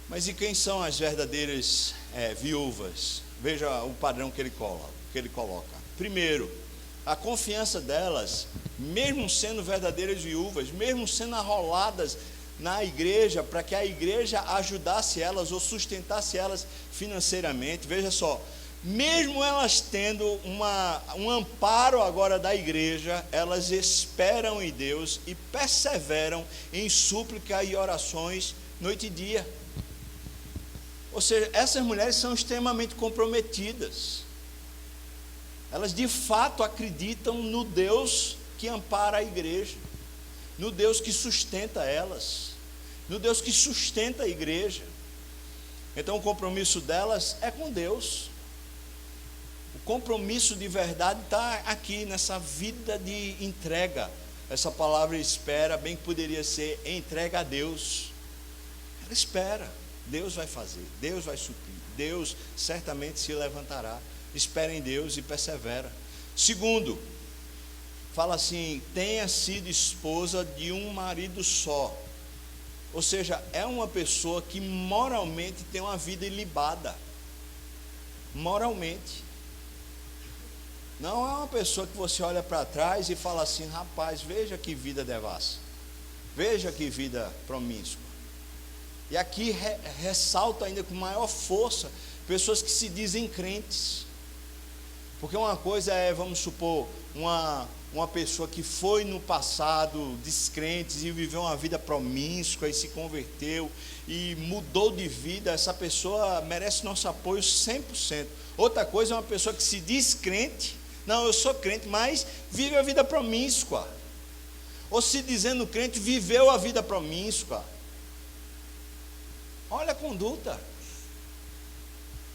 Mas e quem são as verdadeiras viúvas? Veja o padrão que ele coloca. Primeiro, a confiança delas, mesmo sendo verdadeiras viúvas, mesmo sendo arroladas na igreja, para que a igreja ajudasse elas ou sustentasse elas financeiramente. Veja só, mesmo elas tendo um amparo agora da igreja, elas esperam em Deus e perseveram em súplica e orações noite e dia. Ou seja, essas mulheres são extremamente comprometidas. Elas de fato acreditam no Deus que ampara a igreja, no Deus que sustenta elas, no Deus que sustenta a igreja. Então o compromisso delas é com Deus. O compromisso de verdade está aqui nessa vida de entrega. Essa palavra espera bem que poderia ser entrega a Deus. Ela espera, Deus vai fazer, Deus vai suprir, Deus certamente se levantará. Espera em Deus e persevera. Segundo, fala assim: tenha sido esposa de um marido só. Ou seja, é uma pessoa que moralmente tem uma vida ilibada. Moralmente. Não é uma pessoa que você olha para trás e fala assim: rapaz, veja que vida devassa, veja que vida promíscua. E aqui ressalta ainda com maior força pessoas que se dizem crentes. Porque uma coisa é, vamos supor, uma pessoa que foi no passado descrente e viveu uma vida promíscua e se converteu e mudou de vida. Essa pessoa merece nosso apoio 100%. Outra coisa é uma pessoa que se diz crente: não, eu sou crente, mas vive a vida promíscua. Ou se dizendo crente, viveu a vida promíscua. Olha a conduta.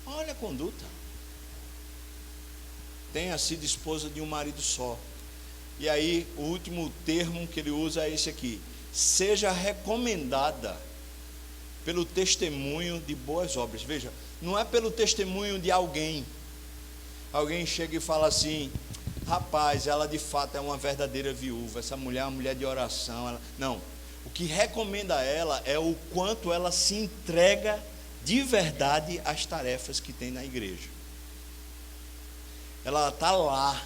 Olha a conduta. Tenha sido esposa de um marido só. E aí o último termo que ele usa é esse aqui: seja recomendada pelo testemunho de boas obras. Veja, não é pelo testemunho de alguém. Alguém chega e fala assim: rapaz, ela de fato é uma verdadeira viúva, essa mulher é uma mulher de oração. Não, o que recomenda a ela é o quanto ela se entrega de verdade às tarefas que tem na igreja. Ela está lá,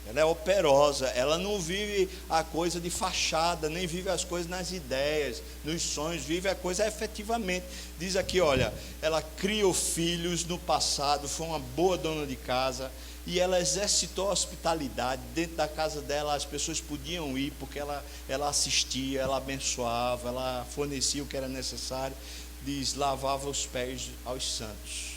ela é operosa, ela não vive a coisa de fachada, nem vive as coisas nas ideias, nos sonhos, vive a coisa efetivamente. Diz aqui, olha, ela criou filhos no passado, foi uma boa dona de casa, e ela exercitou a hospitalidade. Dentro da casa dela as pessoas podiam ir, porque ela assistia, ela abençoava, ela fornecia o que era necessário. Diz, lavava os pés aos santos.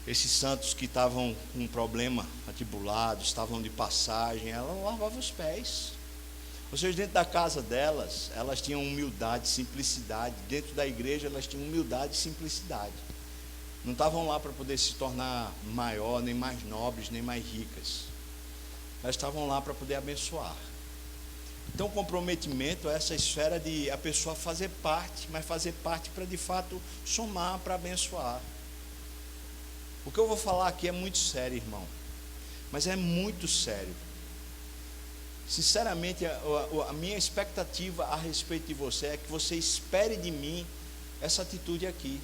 Esses santos que estavam com um problema, atribulados, estavam de passagem, ela lavava os pés. Ou seja, dentro da casa delas, elas tinham humildade, simplicidade. Dentro da igreja, elas tinham humildade e simplicidade. Não estavam lá para poder se tornar maior, nem mais nobres, nem mais ricas. Elas estavam lá para poder abençoar. Então, o comprometimento é essa esfera de a pessoa fazer parte, mas fazer parte para de fato somar, para abençoar. O que eu vou falar aqui é muito sério, irmão, mas é muito sério. Sinceramente, a minha expectativa a respeito de você é que você espere de mim essa atitude aqui.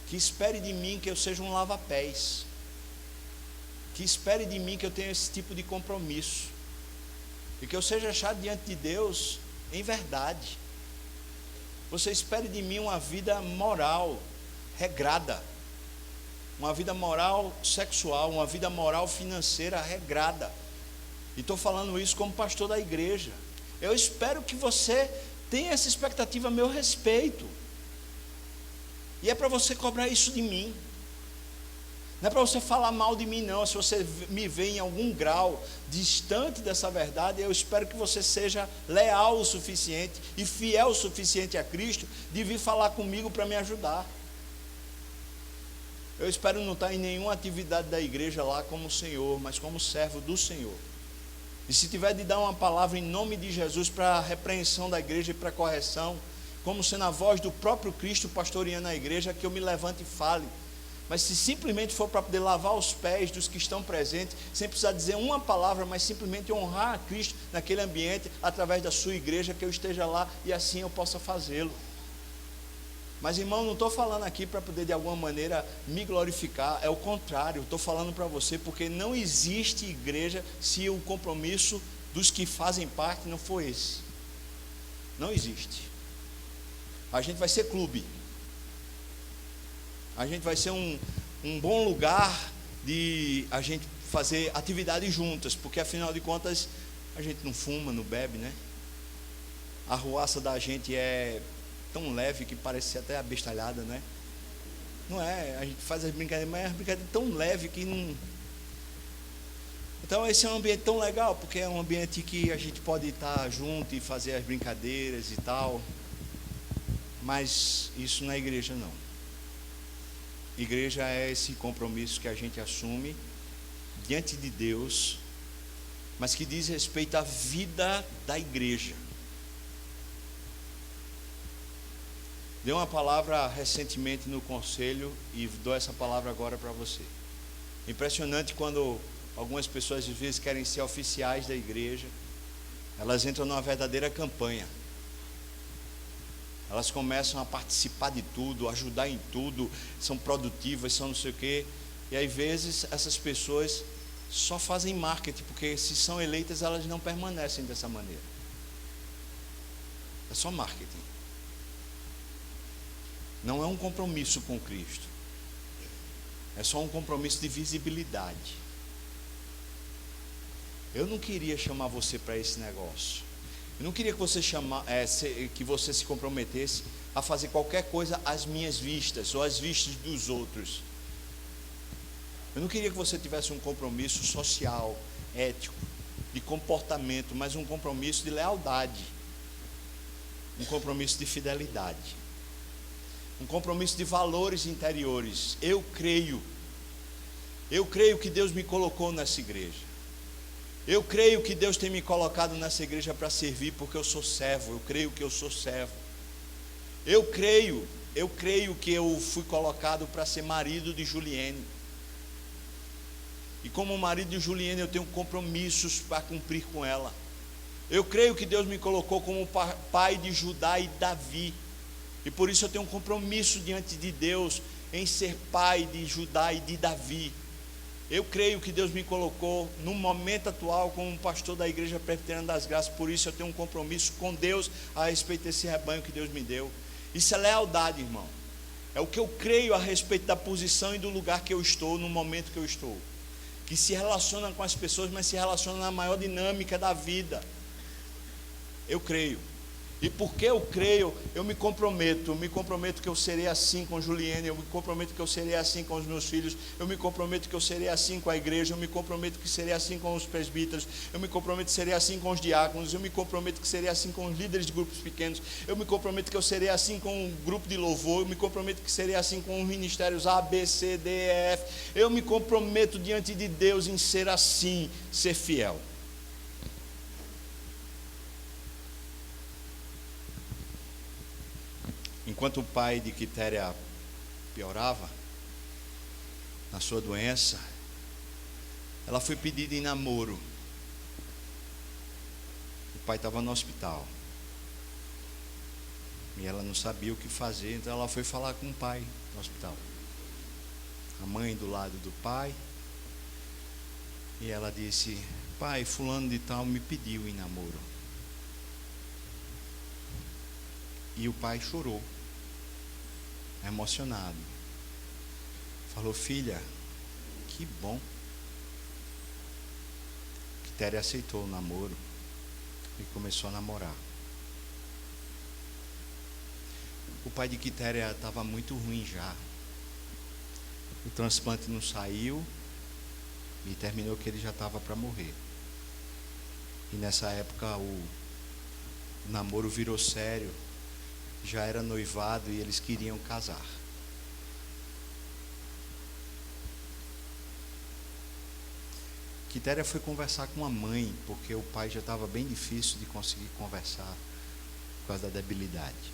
Que espere de mim que eu seja um lava-pés. Que espere de mim que eu tenha esse tipo de compromisso. E que eu seja achado diante de Deus em verdade. Você espere de mim uma vida moral, regrada. Uma vida moral sexual, uma vida moral financeira regrada. E estou falando isso como pastor da igreja. Eu espero que você tenha essa expectativa a meu respeito. E é para você cobrar isso de mim. Não é para você falar mal de mim, não. Se você me vê em algum grau distante dessa verdade, eu espero que você seja leal o suficiente e fiel o suficiente a Cristo de vir falar comigo para me ajudar. Eu espero não estar em nenhuma atividade da igreja lá como Senhor, mas como servo do Senhor. E se tiver de dar uma palavra em nome de Jesus para a repreensão da igreja e para a correção, como sendo a voz do próprio Cristo pastoreando a igreja, que eu me levante e fale. Mas se simplesmente for para poder lavar os pés dos que estão presentes, sem precisar dizer uma palavra, mas simplesmente honrar a Cristo naquele ambiente, através da sua igreja, que eu esteja lá e assim eu possa fazê-lo. Mas, irmão, não estou falando aqui para poder de alguma maneira me glorificar, é o contrário, estou falando para você porque não existe igreja se o compromisso dos que fazem parte não for esse. Não existe. A gente vai ser clube, a gente vai ser um bom lugar de a gente fazer atividades juntas, porque afinal de contas a gente não fuma, não bebe, né? A arruaça da gente é tão leve que parece ser até abestalhada, né? Não é, a gente faz as brincadeiras, mas é uma brincadeira tão leve que não... Então esse é um ambiente tão legal, porque é um ambiente que a gente pode estar junto e fazer as brincadeiras e tal, mas isso na igreja não. Igreja é esse compromisso que a gente assume diante de Deus, mas que diz respeito à vida da igreja. Dei uma palavra recentemente no conselho e dou essa palavra agora para você. Impressionante quando algumas pessoas às vezes querem ser oficiais da igreja, elas entram numa verdadeira campanha. Elas começam a participar de tudo, ajudar em tudo, são produtivas, são não sei o quê. E às vezes essas pessoas só fazem marketing, porque se são eleitas elas não permanecem dessa maneira. É só marketing. Não é um compromisso com Cristo. É só um compromisso de visibilidade. Eu não queria chamar você para esse negócio. Eu não queria que você se comprometesse a fazer qualquer coisa às minhas vistas ou às vistas dos outros. Eu não queria que você tivesse um compromisso social, ético, de comportamento, mas um compromisso de lealdade, um compromisso de fidelidade, um compromisso de valores interiores. Eu creio que Deus me colocou nessa igreja. Eu creio que Deus tem me colocado nessa igreja para servir, porque eu sou servo. Eu creio que eu sou servo. Eu creio que eu fui colocado para ser marido de Juliene. E como marido de Juliene eu tenho compromissos para cumprir com ela. Eu creio que Deus me colocou como pai de Judá e Davi. E por isso eu tenho um compromisso diante de Deus em ser pai de Judá e de Davi. Eu creio que Deus me colocou no momento atual como pastor da Igreja Presbiteriana das Graças. Por isso eu tenho um compromisso com Deus a respeito desse rebanho que Deus me deu. Isso é lealdade, irmão. É o que eu creio a respeito da posição e do lugar que eu estou, no momento que eu estou. Que se relaciona com as pessoas, mas se relaciona na maior dinâmica da vida. Eu creio. E porque eu creio, eu me comprometo que eu serei assim com Juliene, eu me comprometo que eu serei assim com os meus filhos, eu me comprometo que eu serei assim com a igreja, eu me comprometo que serei assim com os presbíteros, eu me comprometo que serei assim com os diáconos, eu me comprometo que serei assim com os líderes de grupos pequenos, eu me comprometo que eu serei assim com o grupo de louvor, eu me comprometo que serei assim com os ministérios A, B, C, D, E, F, eu me comprometo diante de Deus em ser assim, ser fiel. Enquanto o pai de Quitéria piorava na sua doença, ela foi pedida em namoro pai estava no hospital. E ela não sabia o que fazer, então ela foi falar com o pai no hospital. A mãe do lado do pai. E ela disse: pai, fulano de tal me pediu em namoro. E o pai chorou, emocionado. Falou: filha, que bom. Quitéria aceitou o namoro e começou a namorar. O pai de Quitéria estava muito ruim já. O transplante não saiu e terminou que ele já estava para morrer. E nessa época o namoro virou sério, já era noivado e eles queriam casar. Quitéria foi conversar com a mãe, porque o pai já estava bem difícil de conseguir conversar por causa da debilidade.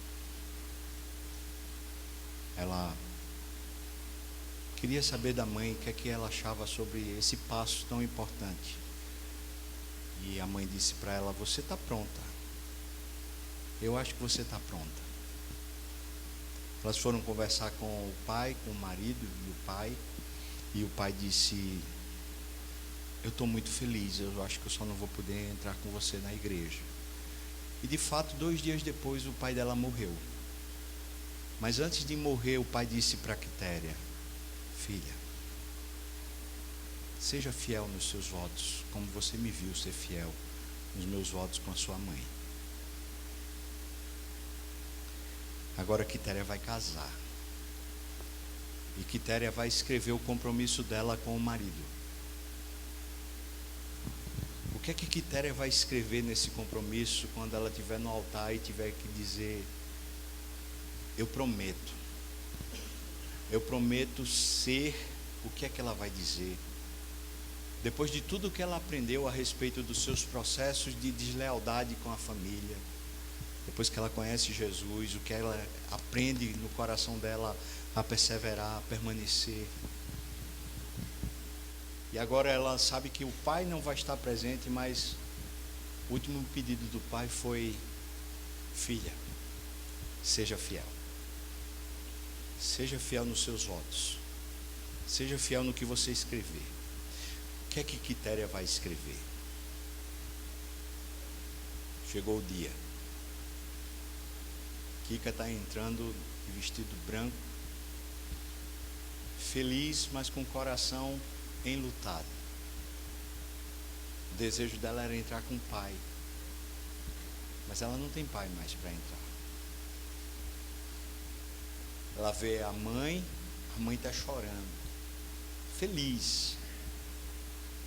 Ela queria saber da mãe o que é que ela achava sobre esse passo tão importante. E a mãe disse para ela: você está pronta. Eu acho que você está pronta. Elas foram conversar com o pai, com o marido e o pai. E o pai disse: eu estou muito feliz, eu acho que eu só não vou poder entrar com você na igreja. E de fato, 2 dias depois, o pai dela morreu. Mas antes de morrer, o pai disse para Quitéria: filha, seja fiel nos seus votos, como você me viu ser fiel nos meus votos com a sua mãe. Agora Quitéria vai casar. E Quitéria vai escrever o compromisso dela com o marido. O que é que Quitéria vai escrever nesse compromisso quando ela estiver no altar e tiver que dizer: eu prometo ser? O que é que ela vai dizer? Depois de tudo que ela aprendeu a respeito dos seus processos de deslealdade com a família, depois que ela conhece Jesus, o que ela aprende no coração dela a perseverar, a permanecer. E agora ela sabe que o pai não vai estar presente, mas o último pedido do pai foi: filha, seja fiel. Seja fiel nos seus votos. Seja fiel no que você escrever. O que é que Quitéria vai escrever? Chegou o dia. Kika está entrando de vestido branco, feliz, mas com o coração enlutado. O desejo dela era entrar com o pai, mas ela não tem pai mais para entrar. Ela vê a mãe está chorando, feliz,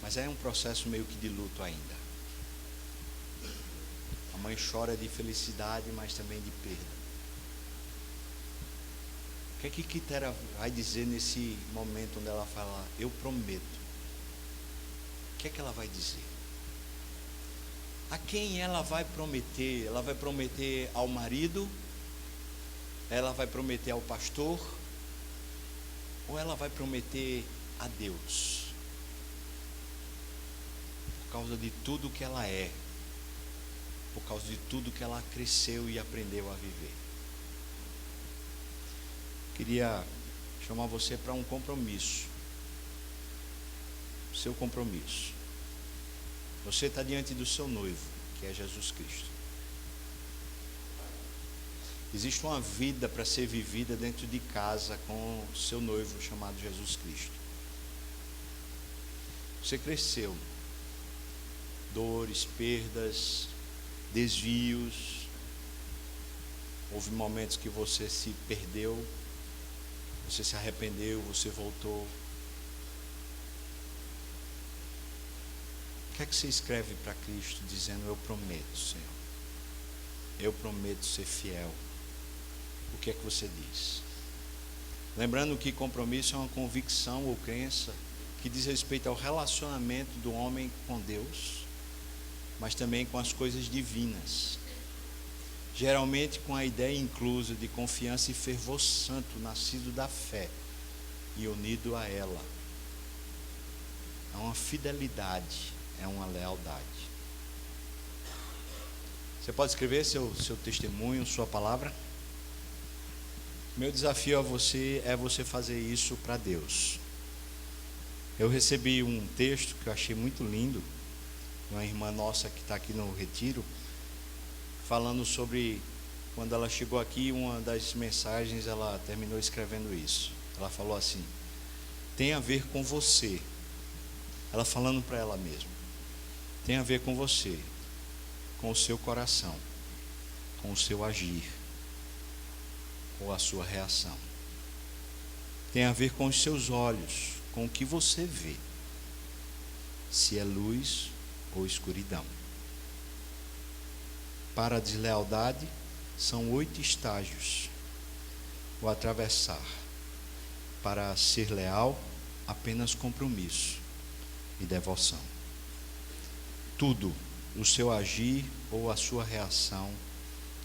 mas é um processo meio que de luto ainda. A mãe chora de felicidade, mas também de perda. O que é que Quitéria vai dizer nesse momento onde ela fala: eu prometo? O que é que ela vai dizer? A quem ela vai prometer? Ela vai prometer ao marido? Ela vai prometer ao pastor? Ou ela vai prometer a Deus? Por causa de tudo que ela é, por causa de tudo que ela cresceu e aprendeu a viver. Queria chamar você para um compromisso. Seu compromisso. Você está diante do seu noivo, que é Jesus Cristo. Existe uma vida para ser vivida dentro de casa com o seu noivo chamado Jesus Cristo. Você cresceu. Dores, perdas, desvios. Houve momentos que você se perdeu, você se arrependeu, você voltou. O que é que você escreve para Cristo dizendo: eu prometo, Senhor, eu prometo ser fiel? O que é que você diz? Lembrando que compromisso é uma convicção ou crença que diz respeito ao relacionamento do homem com Deus, mas também com as coisas divinas. Geralmente com a ideia inclusa de confiança e fervor santo, nascido da fé e unido a ela. É uma fidelidade, é uma lealdade. Você pode escrever seu testemunho, sua palavra? Meu desafio a você é você fazer isso para Deus. Eu recebi um texto que eu achei muito lindo, de uma irmã nossa que está aqui no retiro, falando sobre quando ela chegou aqui, uma das mensagens ela terminou escrevendo isso. Ela falou assim: tem a ver com você. Ela falando para ela mesma: tem a ver com você, com o seu coração, com o seu agir, ou a sua reação. Tem a ver com os seus olhos, com o que você vê, se é luz ou escuridão. Para a deslealdade, são 8 estágios o atravessar. Para ser leal, apenas compromisso e devoção. Tudo, o seu agir ou a sua reação,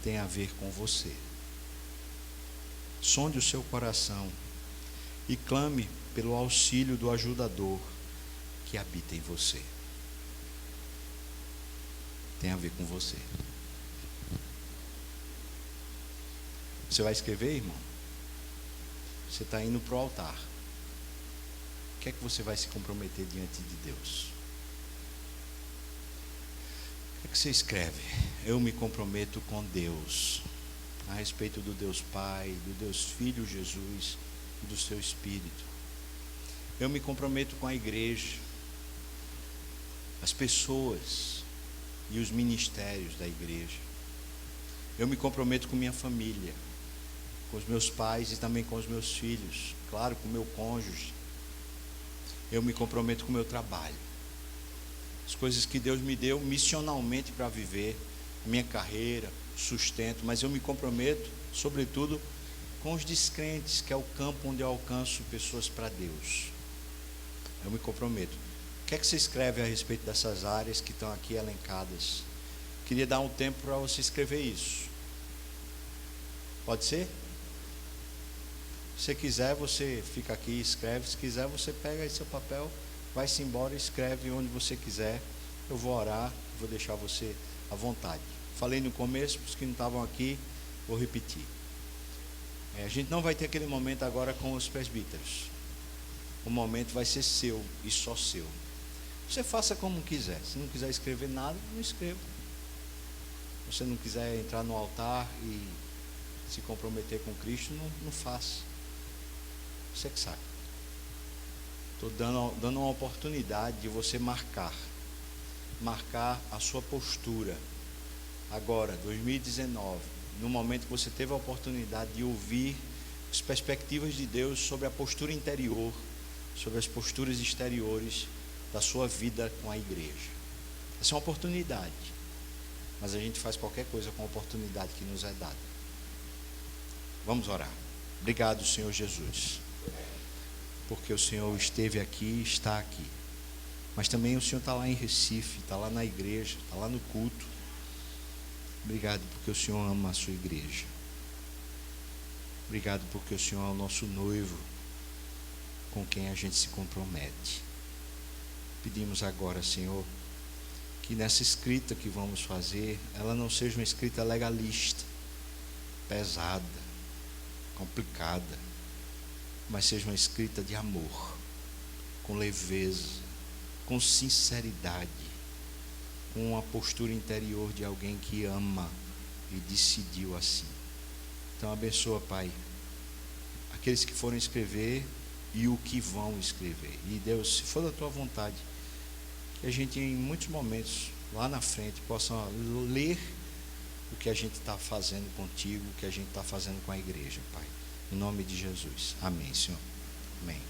tem a ver com você. Sonde o seu coração e clame pelo auxílio do ajudador que habita em você. Tem a ver com você. Você vai escrever, irmão? Você está indo para o altar. O que é que você vai se comprometer diante de Deus? O que é que você escreve? Eu me comprometo com Deus, a respeito do Deus Pai, do Deus Filho Jesus e do seu Espírito. Eu me comprometo com a igreja, as pessoas e os ministérios da igreja. Eu me comprometo com minha família, com os meus pais e também com os meus filhos, claro, com o meu cônjuge. Eu me comprometo com o meu trabalho, as coisas que Deus me deu missionalmente para viver, a minha carreira, sustento, mas eu me comprometo, sobretudo, com os descrentes, que é o campo onde eu alcanço pessoas para Deus. Eu me comprometo. O que é que você escreve a respeito dessas áreas que estão aqui elencadas? Queria dar um tempo para você escrever isso. Pode ser? Se você quiser, você fica aqui e escreve. Se quiser, você pega aí seu papel, vai-se embora e escreve onde você quiser. Eu vou orar, vou deixar você à vontade. Falei no começo, para os que não estavam aqui, vou repetir. A gente não vai ter aquele momento agora com os presbíteros. O momento vai ser seu e só seu. Você faça como quiser. Se não quiser escrever nada, não escreva. Se você não quiser entrar no altar e se comprometer com Cristo, não faça. Você que sabe. Estou dando uma oportunidade de você marcar a sua postura. Agora, 2019, no momento que você teve a oportunidade de ouvir as perspectivas de Deus sobre a postura interior, sobre as posturas exteriores da sua vida com a igreja. Essa é uma oportunidade, mas a gente faz qualquer coisa com a oportunidade que nos é dada. Vamos orar. Obrigado, Senhor Jesus, porque o Senhor esteve aqui, está aqui, mas também o Senhor está lá em Recife, está lá na igreja, está lá no culto. Obrigado porque o Senhor ama a sua igreja. Obrigado porque o Senhor é o nosso noivo, com quem a gente se compromete. Pedimos agora, Senhor, que nessa escrita que vamos fazer, ela não seja uma escrita legalista, pesada, complicada, mas seja uma escrita de amor, com leveza, com sinceridade, com uma postura interior de alguém que ama e decidiu assim. Então abençoa, Pai, aqueles que foram escrever e o que vão escrever. E Deus, se for da tua vontade, que a gente em muitos momentos lá na frente possa ler o que a gente está fazendo contigo, o que a gente está fazendo com a igreja, Pai. Em nome de Jesus. Amém, Senhor. Amém.